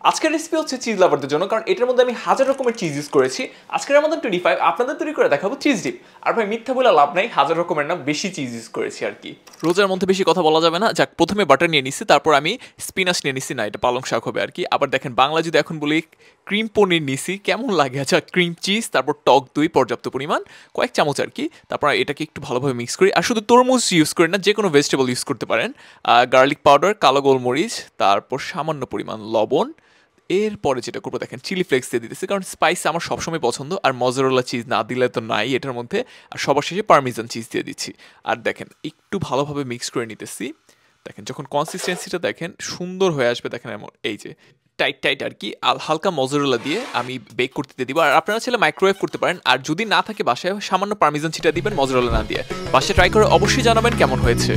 আজকের রেসিপি হচ্ছে চিজ লাভারদের জন্য, কারণ এটার মধ্যে আমি হাজার রকমের চিজ ইউজ করেছি। আজকের আমাদের 25 আপনাদের তৈরি করে দেখাবো চিজ ডিপ। আর ভাই মিথ্যা বলে লাভ নাই, হাজার রকমের না, বেশি চিজ ইউজ করেছি আর কি। রোজার মধ্যে বেশি কথা বলা যাবে না। যাক, প্রথমে বাটার নিয়ে নিচ্ছি, তারপর আমি স্পিনাচ নিয়ে নিচ্ছি, না এটা পালং শাক হবে আর কি। আবার দেখেন বাংলা যদি এখন বলি ক্রিম পনির নিছি, কেমন লাগে? আচ্ছা, ক্রিম চিজ, তারপর টক দই পর্যাপ্ত পরিমাণ, কয়েক চামচ আর কি। তারপর এটাকে একটু ভালোভাবে মিক্স করি। আর শুধু তরমুজ ইউজ করি না, যে কোনো ভেজিটেবল ইউজ করতে পারেন। গার্লিক পাউডার, কালো গোলমরিচ, তারপর সামান্য পরিমাণ লবণ। এরপরে যেটা করবো দেখেন, চিলি ফ্লেক্স দিয়ে দিতেছি, কারণ স্পাইস আমার সবসময় পছন্দ। আর মজারেলা চিজ না দিলে তো নাই এটার মধ্যে। আর সবার শেষে পারমিজান চিজ দিয়ে দিচ্ছি। আর দেখেন একটু ভালোভাবে মিক্স করে নিতেছি। দেখেন যখন কনসিস্টেন্সিটা দেখেন সুন্দর হয়ে আসবে, দেখেন এমন এই যে টাইট টাইট আর কি, হালকা মজারেলা দিয়ে আমি বেক করতে দিয়ে দিব। আর আপনারা চাইলে মাইক্রোওয়েভ করতে পারেন। আর যদি না থাকে বাসায়, সামান্য পারমিজান ছিটা দিবেন মজারেলা না দিয়ে। বাসায় ট্রাই করে অবশ্যই জানাবেন কেমন হয়েছে।